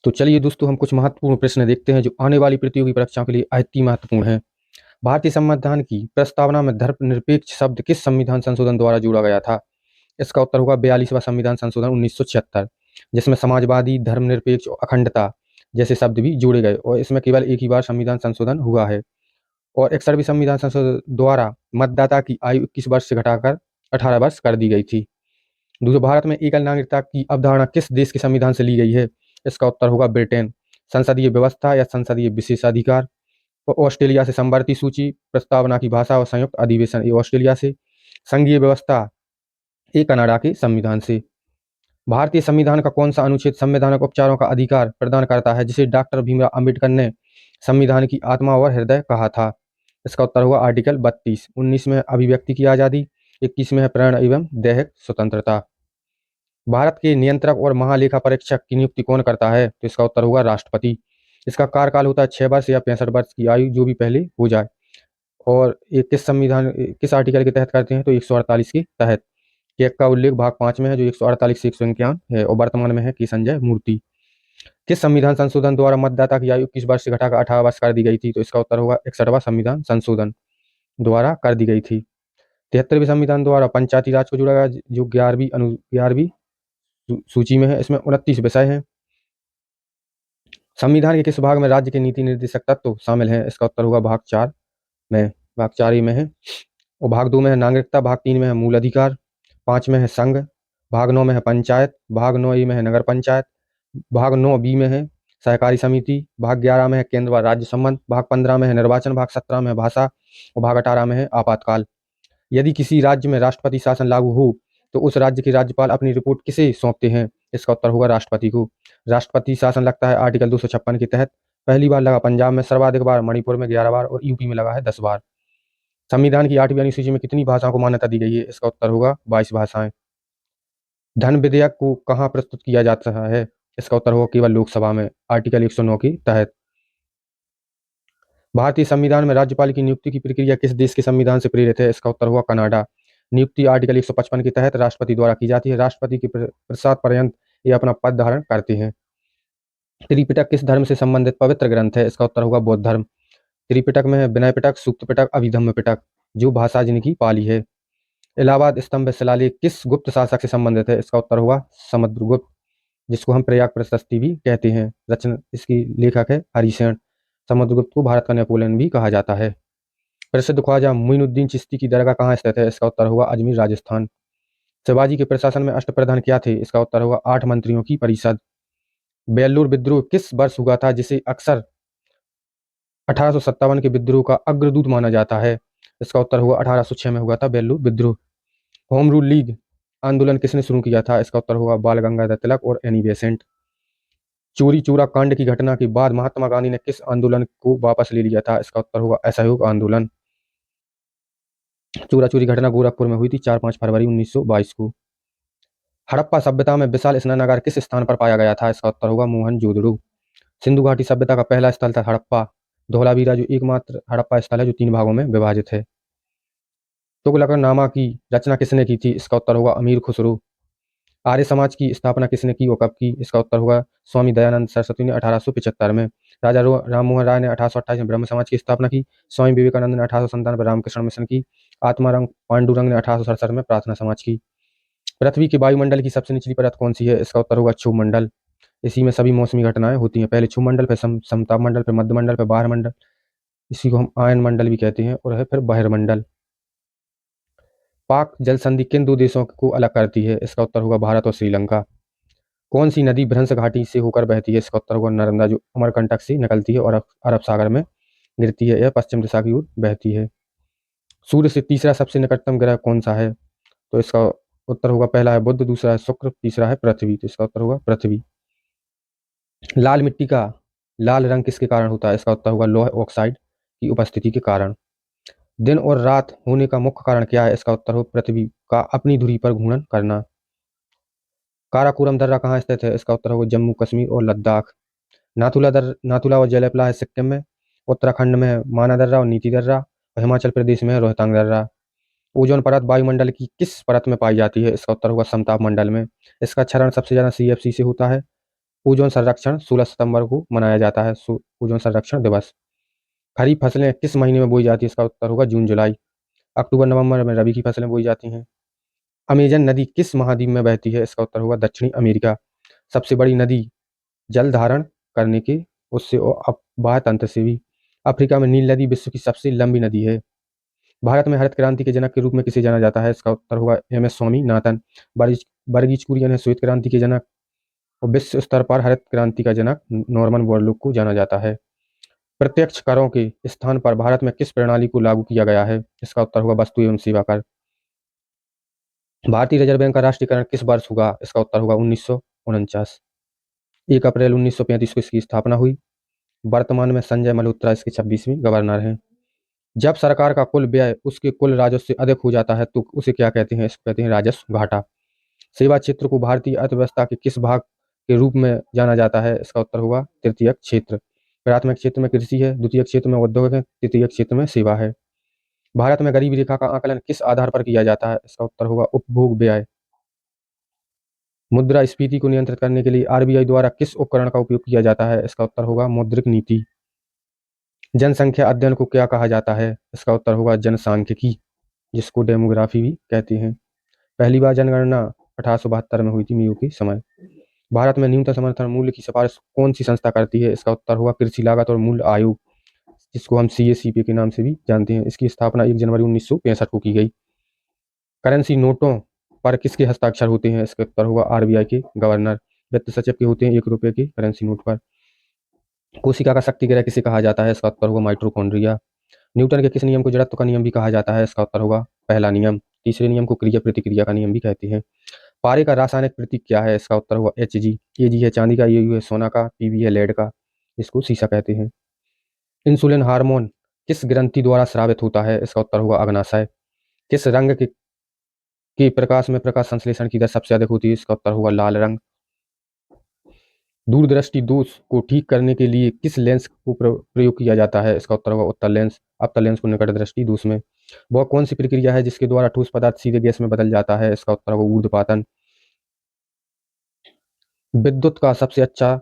तो चलिए दोस्तों, हम कुछ महत्वपूर्ण प्रश्न देखते हैं जो आने वाली प्रतियोगी परीक्षाओं के लिए अति महत्वपूर्ण हैं। भारतीय संविधान की प्रस्तावना में धर्मनिरपेक्ष शब्द किस संविधान संशोधन द्वारा जोड़ा गया था? इसका उत्तर होगा 42वां संविधान संशोधन 1976, जिसमें समाजवादी, धर्मनिरपेक्ष और अखंडता जैसे शब्द भी जोड़े गए और इसमें केवल एक ही बार संविधान संशोधन हुआ है। और 61वीं संविधान संशोधन द्वारा मतदाता की आयु 21 वर्ष से घटाकर 18 वर्ष कर दी गई थी। दूसरा, भारत में एकल नागरिकता की अवधारणा किस देश के संविधान से ली गई है? इसका उत्तर होगा ब्रिटेन। संसदीय व्यवस्था या संसदीय विशेषाधिकार? ऑस्ट्रेलिया से। समवर्ती सूची, प्रस्तावना की भाषा और संयुक्त अधिवेशन, ये ऑस्ट्रेलिया से। संघीय व्यवस्था, ये कनाडा के संविधान से। भारतीय संविधान का कौन सा अनुच्छेद संवैधानिक उपचारों का अधिकार प्रदान करता है, जिसे डॉक्टर भीमराव अंबेडकर ने संविधान की आत्मा और हृदय कहा था? इसका उत्तर होगा आर्टिकल 32। 19 में अभिव्यक्ति की आज़ादी, 21 में है प्रेरणा एवं दैहिक स्वतंत्रता। भारत के नियंत्रक और महालेखा परीक्षक की नियुक्ति कौन करता है? तो इसका उत्तर होगा राष्ट्रपति। इसका कार्यकाल होता है 6 वर्ष या 65 वर्ष की आयु, जो भी पहले हो जाए। और ये किस आर्टिकल के तहत करते हैं? तो 148 के तहत। केक का उल्लेख भाग 5 में है, जो 148 से 151 है और वर्तमान में है कि संजय मूर्ति। किस संविधान संशोधन द्वारा मतदाता की आयु 21 वर्ष से घटाकर 18 वर्ष कर दी गई थी? तो इसका उत्तर होगा 61वां संविधान संशोधन द्वारा कर दी गई थी। 73वें संविधान द्वारा पंचायती राज को जोड़ा गया, जो 11वीं सूची में है। इसमें 29 विषय हैं। संविधान के किस भाग में राज्य के नीति निर्देशक तत्व शामिल हैं? इसका उत्तर होगा भाग 4 में। भाग 4 ही में है। और भाग 2 में है नागरिकता, भाग 3 में है मूल अधिकार, 5 में है संघ, भाग 9 में है पंचायत, भाग 9 ए में है नगर पंचायत, भाग 9 बी में है सहकारी समिति, भाग 11 में है केंद्र व राज्य संबंध, भाग 15 में है निर्वाचन, भाग 17 में है भाषा और भाग 18 में है आपातकाल। यदि किसी राज्य में राष्ट्रपति शासन लागू हो तो उस राज्य के राज्यपाल अपनी रिपोर्ट किसे सौंपते हैं? इसका उत्तर होगा राष्ट्रपति को। राष्ट्रपति शासन लगता है आर्टिकल 256 के तहत। पहली बार लगा पंजाब में, सर्वाधिक बार मणिपुर में 11 बार और यूपी में लगा है 10 बार। संविधान की 8वीं अनुसूची में कितनी भाषाओं को मान्यता दी गई है? इसका उत्तर होगा 22 भाषाएं। धन विधेयक को कहाँ प्रस्तुत किया जाता है? इसका उत्तर होगा केवल लोकसभा में, आर्टिकल 109 के तहत। भारतीय संविधान में राज्यपाल की नियुक्ति की प्रक्रिया किस देश के संविधान से प्रेरित है? इसका उत्तर होगा कनाडा। नियुक्ति आर्टिकल 155 के तहत राष्ट्रपति द्वारा की जाती है। राष्ट्रपति के प्रसाद पर्यंत ये अपना पद धारण करते हैं। त्रिपिटक किस धर्म से संबंधित पवित्र ग्रंथ है? इसका उत्तर होगा बौद्ध धर्म। त्रिपिटक में है विनय पिटक, सूक्त पिटक, अभिधम्म पिटक, जो भाषा जिनकी पाली है। इलाहाबाद स्तंभ शिलालेख किस गुप्त शासक से संबंधित है? इसका उत्तर होगा समुद्रगुप्त, जिसको हम प्रयाग प्रशस्ति भी कहते हैं। रचना इसकी लेखक है हरिसेन। समुद्रगुप्त को भारत का नेपोलियन भी कहा जाता है। प्रसिद्ध ख्वाजा मोइनुद्दीन चिश्ती की दरगाह कहाँ स्थित है? इसका उत्तर होगा अजमेर, राजस्थान। शिवाजी के प्रशासन में अष्टप्रधान क्या थे? इसका उत्तर होगा 8 मंत्रियों की परिषद। बेल्लूर विद्रोह किस वर्ष हुआ था, जिसे अक्सर 1857 के विद्रोह का अग्रदूत माना जाता है? इसका उत्तर होगा 1806 में हुआ था बेल्लूर विद्रोह। होम रूल लीग आंदोलन किसने शुरू किया था? इसका उत्तर होगा बाल गंगाधर तिलक और एनी बेसेंट। चोरी चोरा कांड की घटना के बाद महात्मा गांधी ने किस आंदोलन को वापस ले लिया था? इसका उत्तर होगा असहयोग आंदोलन। चोरा चोरी घटना गोरखपुर में हुई थी 4-5 फरवरी 1922 को। हड़प्पा सभ्यता में विशाल स्नानागार किस स्थान पर पाया गया था? इसका उत्तर होगा मोहनजोदड़ो। सिंधु घाटी सभ्यता का पहला स्थल था हड़प्पा। धौलावीरा जो एकमात्र हड़प्पा स्थल है जो 3 भागों में विभाजित है। तुगलकनामा की रचना किसने की थी? इसका उत्तर होगा अमीर खुसरो। आर्य समाज की स्थापना किसने की और कब की? इसका उत्तर होगा स्वामी दयानंद सरस्वती ने 1875 में। राजा राम मोहन राय ने 1828 में ब्रह्म समाज की स्थापना की। स्वामी विवेकानंद ने 1897 में रामकृष्ण मिशन की। आत्माराम पांडुरंग ने 1867 में प्रार्थना समाज की। पृथ्वी के वायुमंडल की सबसे निचली परत कौन सी है? इसका उत्तर होगा क्षुमंडल। इसी में सभी मौसमी घटनाएं होती हैं। पहले क्षुमंडल, फिर समताप मंडल, फिर मध्य मंडल, फिर बाह्य मंडल, इसी को हम आयन मंडल भी कहते हैं, और है फिर बहिर्मंडल। पाक जल संधि किन 2 देशों को अलग करती है? इसका उत्तर होगा भारत और श्रीलंका। कौन सी नदी भ्रंश घाटी से होकर बहती है? इसका उत्तर होगा नर्मदा, जो अमरकंटक से निकलती है और अरब सागर में गिरती है। यह पश्चिम दिशा की ओर बहती है। सूर्य से तीसरा सबसे निकटतम ग्रह कौन सा है? तो इसका उत्तर होगा पहला है बुध, दूसरा है शुक्र, तीसरा है पृथ्वी। तो इसका उत्तर होगा पृथ्वी। लाल मिट्टी का लाल रंग किसके कारण होता है? इसका उत्तर होगा लौह ऑक्साइड की उपस्थिति के कारण। दिन और रात होने का मुख्य कारण क्या है? इसका उत्तर हो पृथ्वी का अपनी धुरी पर घूर्णन करना। काराकोरम दर्रा कहाँ स्थित है? इसका उत्तर होगा जम्मू कश्मीर और लद्दाख। नाथुला और जयलेपला है सिक्किम में। उत्तराखंड में है माना दर्रा और नीति दर्रा और हिमाचल प्रदेश में है रोहतांग दर्रा। ओजोन परत वायुमंडल की किस परत में पाई जाती है? इसका उत्तर होगा समताप मंडल में। इसका क्षरण सबसे ज्यादा CFC से होता है। ओजोन संरक्षण 16 सितंबर को मनाया जाता है ओजोन संरक्षण दिवस। खरीफ फसलें किस महीने में बोई जाती है? इसका उत्तर होगा जून जुलाई। अक्टूबर नवंबर में रबी की फसलें बोई जाती हैं। अमेजन नदी किस महाद्वीप में बहती है? इसका उत्तर होगा दक्षिणी अमेरिका। सबसे बड़ी नदी जल धारण करने के उससे और बाह्य तंत्र से भी। अफ्रीका में नील नदी विश्व की सबसे लंबी नदी है। भारत में हरित क्रांति के जनक के रूप में किसे जाना जाता है? इसका उत्तर होगा एम एस स्वामीनाथन। वर्गीज कुरियन है श्वेत क्रांति के जनक और विश्व स्तर पर हरित क्रांति का जनक नॉर्मन बोरलॉग को जाना जाता है। प्रत्यक्ष करों के स्थान पर भारत में किस प्रणाली को लागू किया गया है? इसका उत्तर होगा वस्तु एवं सेवा कर। भारतीय रिजर्व बैंक का राष्ट्रीयकरण किस वर्ष हुआ? इसका उत्तर होगा 1949। 1 अप्रैल 1935 को इसकी स्थापना हुई। वर्तमान में संजय मल्होत्रा इसके 26वें गवर्नर हैं। जब सरकार का कुल व्यय उसके कुल राजस्व से अधिक हो जाता है तो उसे क्या कहते हैं? इसको कहते हैं राजस्व घाटा। सेवा क्षेत्र को भारतीय अर्थव्यवस्था के किस भाग के रूप में जाना जाता है? इसका उत्तर होगा तृतीयक क्षेत्र। प्राथमिक क्षेत्र में कृषि है, द्वितीयक क्षेत्र में उद्योग है, तृतीयक क्षेत्र में सेवा है। भारत में गरीबी रेखा का आकलन किस आधार पर किया जाता है? इसका उत्तर होगा उपभोग व्यय। मुद्रास्फीति को नियंत्रित करने के लिए आरबीआई द्वारा किस उपकरण का उपयोग किया जाता है? इसका उत्तर होगा मौद्रिक नीति। जनसंख्या अध्ययन को क्या कहा जाता है? इसका उत्तर होगा जनसांख्यिकी, जिसको डेमोग्राफी भी कहते हैं। पहली बार जनगणना 1872 में हुई थी मियो के समय। भारत में न्यूनतम समर्थन मूल्य की सिफारिश कौन सी संस्था करती है? इसका उत्तर होगा कृषि लागत और मूल्य आयोग, जिसको हम CACP के नाम से भी जानते हैं। इसकी स्थापना 1 जनवरी 1965 को की गई। करेंसी नोटों पर किसके हस्ताक्षर होते हैं? इसका उत्तर होगा आरबीआई के गवर्नर। वित्त सचिव के होते हैं 1 रुपये के करेंसी नोट पर। कोशिका का शक्ति ग्रह किसे कहा जाता है? इसका उत्तर होगा माइटोकॉन्ड्रिया। न्यूटन के किस नियम को जड़त्व का नियम भी कहा जाता है? इसका उत्तर होगा पहला नियम। तीसरे नियम को क्रिया प्रतिक्रिया का नियम भी कहते हैं। पारे का रासायनिक प्रतीक क्या है? इसका उत्तर होगा Hg। Ag है चांदी का, Au है सोना का, Pb है लेड का, इसको सीसा कहते हैं। इंसुलिन हार्मोन किस ग्रंथि द्वारा स्रावित होता है? इसका उत्तर होगा अग्नाशय। किस रंग के प्रकाश में प्रकाश संश्लेषण की दर सबसे अधिक होती है? इसका उत्तर होगा लाल रंग। दूरदृष्टि दोष को ठीक करने के लिए किस लेंस को प्रयोग किया जाता है? इसका उत्तर होगा उत्तल लेंस। अवतल लेंस को निकट दृष्टि दोष में। वह कौन सी प्रक्रिया है जिसके द्वारा ठोस पदार्थ सीधे गैस में बदल जाता है? इसका उत्तर होगा ऊर्ध्वपातन। विद्युत का सबसे अच्छा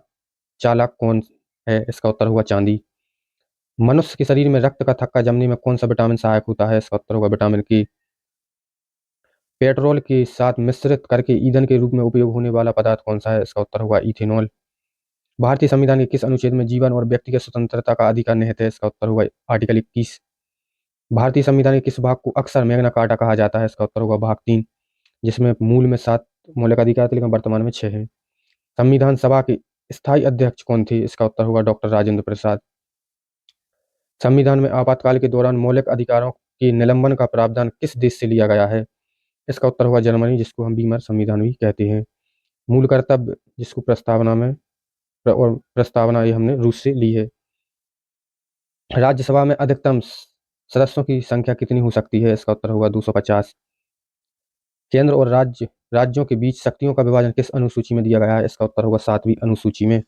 चालक कौन है? इसका उत्तर होगा चांदी। मनुष्य के शरीर में रक्त का थक्का जमने में कौन सा विटामिन सहायक होता है? इसका उत्तर होगा विटामिन के। पेट्रोल के साथ मिश्रित करके ईंधन के रूप में उपयोग होने वाला पदार्थ कौन सा है? इसका उत्तर होगा इथेनॉल। भारतीय संविधान के किस अनुच्छेद में जीवन और व्यक्तिगत स्वतंत्रता का अधिकार निहित है? इसका उत्तर होगा आर्टिकल 21। भारतीय संविधान के किस भाग को अक्सर मैग्ना कार्टा कहा जाता है? इसका उत्तर होगा भाग 3, जिसमें मूल में 7 मौलिक अधिकार थे लेकिन वर्तमान में 6 है। संविधान सभा के स्थायी अध्यक्ष कौन थे? इसका उत्तर होगा डॉक्टर राजेंद्र प्रसाद। संविधान में आपातकाल के दौरान मौलिक अधिकारों के निलंबन का प्रावधान किस देश से लिया गया है? इसका उत्तर होगा जर्मनी, जिसको हम बीमर संविधान भी कहते हैं। मूल कर्तव्य, जिसको प्रस्तावना में और प्रस्तावना ये हमने रूस से ली है। राज्यसभा में अधिकतम सदस्यों की संख्या कितनी हो सकती है? इसका उत्तर होगा 250। केंद्र और राज्यों के बीच शक्तियों का विभाजन किस अनुसूची में दिया गया है? इसका उत्तर होगा 7वीं अनुसूची में।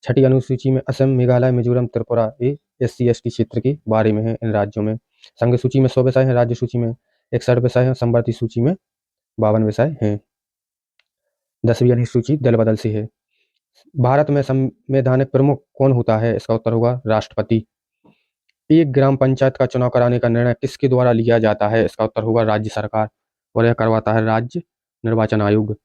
6ठी अनुसूची में असम, मेघालय, मिजोरम, त्रिपुरा ये SC/ST क्षेत्र के बारे में है। इन राज्यों में संघ सूची में 100 विषय हैं, राज्य सूची में 61 विषय हैं, समवर्ती सूची में 52 विषय हैं। 10वीं अनुसूची दल बदल से है। भारत में संवैधानिक प्रमुख कौन होता है? इसका उत्तर होगा राष्ट्रपति। एक ग्राम पंचायत का चुनाव कराने का निर्णय किसके द्वारा लिया जाता है? इसका उत्तर होगा राज्य सरकार, और यह करवाता है राज्य निर्वाचन आयोग।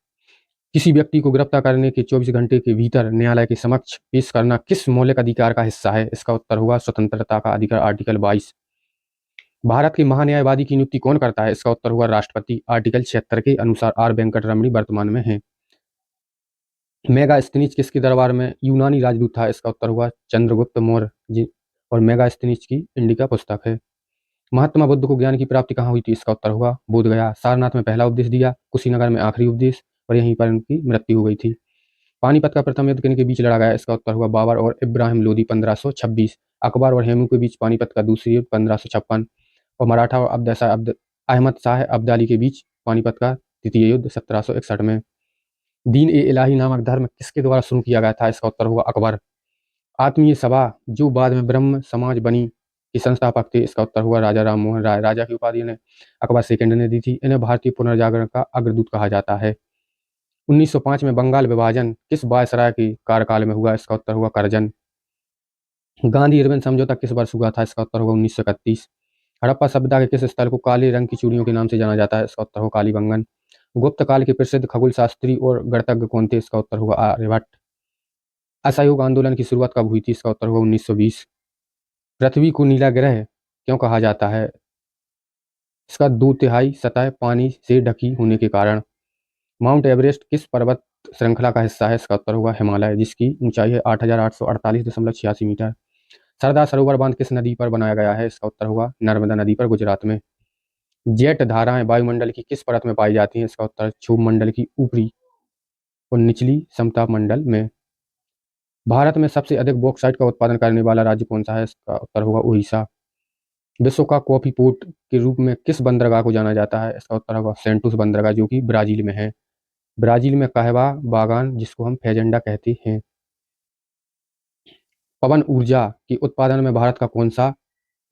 किसी व्यक्ति को गिरफ्तार करने के 24 घंटे के भीतर न्यायालय के समक्ष पेश करना किस मौलिक अधिकार का हिस्सा है? इसका उत्तर होगा स्वतंत्रता का अधिकार, आर्टिकल 22। भारत के महान्यायवादी की नियुक्ति कौन करता है? इसका उत्तर होगा राष्ट्रपति, आर्टिकल 76 के अनुसार R वेंकटरमणी वर्तमान में है। मेगास्थनीज किसके दरबार में यूनानी राजदूत था? इसका उत्तर होगा चंद्रगुप्त मौर्य जी, और मेगास्थनीज की इंडिका पुस्तक है। महात्मा बुद्ध को ज्ञान की प्राप्ति कहाँ हुई थी? इसका उत्तर होगा बोधगया। सारनाथ में पहला उपदेश दिया, कुशीनगर में आखिरी उपदेश, और यहीं पर उनकी मृत्यु हो गई थी। पानीपत का प्रथम युद्ध किनके बीच लड़ा गया? इसका उत्तर होगा बाबर और इब्राहिम लोदी 1526। अकबर और हेमू के बीच पानीपत का दूसरी युद्ध 1556, और मराठा और अहमद शाह अब्दाली के बीच पानीपत का द्वितीय युद्ध 1761 में। दीन ए इलाही नामक धर्म किसके द्वारा शुरू किया गया था? इसका उत्तर होगा अकबर। आत्मीय सभा जो बाद में ब्रह्म समाज बनी के संस्थापक थे? इसका उत्तर हुआ राजा राम मोहन राय। राजा की उपाधि इन्हें अकबर सेकंड ने दी थी। इन्हें भारतीय पुनर्जागरण का अग्रदूत कहा जाता है। 1905 में बंगाल विभाजन किस वायसराय के कार्यकाल में हुआ? इसका उत्तर होगा करजन। गांधी इरविन समझौता किस वर्ष हुआ था? इसका उत्तर होगा 1931। हड़प्पा सभ्यता के किस स्थल को काले रंग की चूड़ियों के नाम से जाना जाता है? इसका उत्तर होगा कालीबंगन। गुप्त काल के प्रसिद्ध खगोल शास्त्री और गणितज्ञ कौन थे? इसका उत्तर होगा आर्यभट्ट। असहयोग आंदोलन की शुरुआत कब हुई थी? इसका उत्तर होगा 1920। पृथ्वी को नीला ग्रह क्यों कहा जाता है? इसका 2/3 सतह पानी से ढकी होने के कारण। माउंट एवरेस्ट किस पर्वत श्रृंखला का हिस्सा है? इसका उत्तर होगा हिमालय, जिसकी ऊंचाई है 8,848.86 मीटर। सरदार सरोवर बांध किस नदी पर बनाया गया है? इसका उत्तर होगा नर्मदा नदी पर, गुजरात में। जेट धाराएं वायुमंडल की किस परत में पाई जाती हैं? इसका उत्तर क्षोभ मंडल की ऊपरी और निचली समताप मंडल में। भारत में सबसे अधिक बॉक्साइट का उत्पादन करने वाला राज्य कौन सा है? इसका उत्तर होगा उड़ीसा। विश्व का कॉफी पोर्ट के रूप में किस बंदरगाह को जाना जाता है? इसका उत्तर होगा सेंटोस बंदरगाह, जो कि ब्राजील में है। ब्राजील में कहवा बागान, जिसको हम फेजेंडा कहते हैं। पवन ऊर्जा के उत्पादन में भारत का कौन सा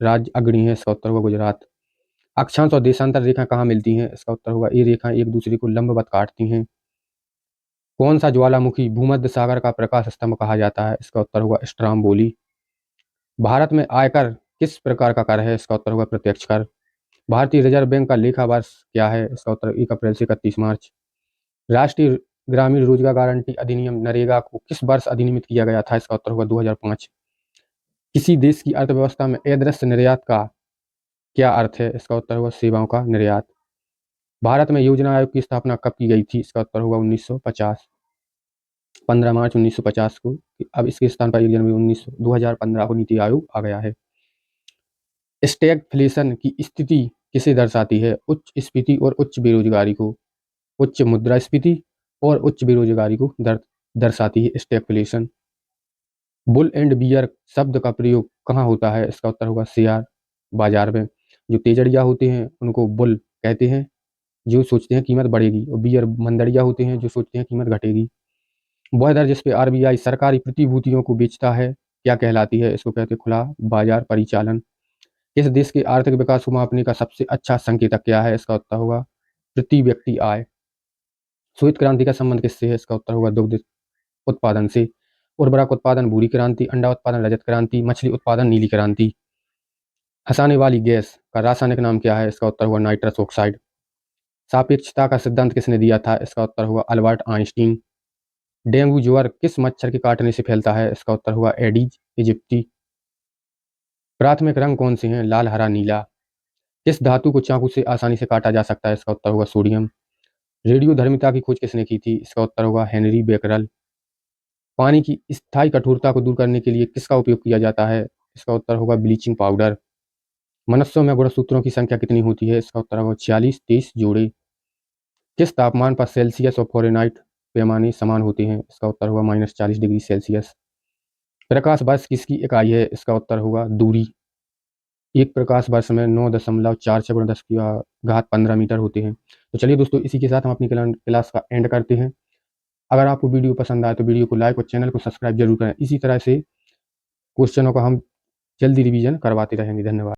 राज्य अग्रणी है? इसका उत्तर होगा गुजरात। अक्षांश और देशांतर रेखाएं कहाँ मिलती हैं? इसका उत्तर होगा ये रेखाएं एक दूसरे को लंबवत काटती हैं। कौन सा ज्वालामुखी भूमध्य सागर का प्रकाश स्तंभ कहा जाता है? इसका उत्तर होगा स्ट्राम्बोली। भारत में आयकर किस प्रकार का कर है? इसका उत्तर होगा प्रत्यक्ष कर। भारतीय रिजर्व बैंक का लेखा वर्ष क्या है? इसका उत्तर 1 अप्रैल से 31 मार्च। राष्ट्रीय ग्रामीण रोजगार गारंटी अधिनियम नरेगा को किस वर्ष अधिनियमित किया गया था? इसका उत्तर होगा 2005। किसी देश की अर्थव्यवस्था में अदृश्य निर्यात का क्या अर्थ है? इसका उत्तर होगा सेवाओं का निर्यात। भारत में योजना आयोग की स्थापना कब की गई थी? इसका उत्तर होगा 1950, 15 मार्च 1950 को। अब इसके स्थान पर 1 जनवरी 2015 को नीति आयोग आ गया है। स्टैगफ्लेशन की स्थिति किसे दर्शाती है? उच्च स्फीति और उच्च बेरोजगारी को। उच्च मुद्रास्फीति और उच्च बेरोजगारी को दर्शाती है स्टैगफ्लेशन। बुल एंड बियर शब्द का प्रयोग कहाँ होता है? इसका उत्तर होगा शेयर बाजार में। जो तेजड़िया होते हैं उनको बुल कहते हैं, जो सोचते हैं कीमत बढ़ेगी, और बियर मंदड़िया होते हैं जो सोचते हैं कीमत घटेगी। वह दर जिस पे आरबीआई सरकारी प्रतिभूतियों को बेचता है क्या कहलाती है? इसको कहते हैं खुला बाजार परिचालन। इस देश के आर्थिक विकास को मापने का सबसे अच्छा संकेतक क्या है? इसका उत्तर होगा प्रति व्यक्ति आय। श्वेत क्रांति का संबंध किससे है? इसका उत्तर होगा दुग्ध उत्पादन से। उर्वरक उत्पादन भूरी क्रांति, अंडा उत्पादन रजत क्रांति, मछली उत्पादन नीली क्रांति। हंसाने वाली गैस का रासायनिक नाम क्या है? इसका उत्तर होगा नाइट्रस ऑक्साइड। सापेक्षता का सिद्धांत किसने दिया था? इसका उत्तर होगा अल्बर्ट आइंस्टीन। डेंगू ज्वर किस मच्छर के काटने से फैलता है? इसका उत्तर होगा एडीज इजिप्टी। प्राथमिक रंग कौन से हैं? लाल, हरा, नीला। किस धातु को चाकू से आसानी से काटा जा सकता है? इसका उत्तर होगा सोडियम। रेडियोधर्मिता की खोज किसने की थी? इसका उत्तर होगा हेनरी बेकरल। पानी की स्थायी कठोरता को दूर करने के लिए किसका उपयोग किया जाता है? इसका उत्तर होगा ब्लीचिंग पाउडर। मनुष्यों में गुणसूत्रों की संख्या कितनी होती है? इसका उत्तर होगा 46, 23 जोड़े। किस तापमान पर सेल्सियस और फ़ारेनहाइट पैमाने समान होते हैं? इसका उत्तर होगा -40 डिग्री सेल्सियस। प्रकाश वर्ष किसकी इकाई है? इसका उत्तर होगा दूरी। एक प्रकाश वर्ष में 9.46 × 10 की घात 15 मीटर होते हैं। तो चलिए दोस्तों, इसी के साथ हम अपनी क्लास का एंड करते हैं। अगर आपको वीडियो पसंद आए तो वीडियो को लाइक और चैनल को सब्सक्राइब जरूर करें। इसी तरह से क्वेश्चनों का हम जल्दी रिवीजन करवाते रहेंगे। धन्यवाद।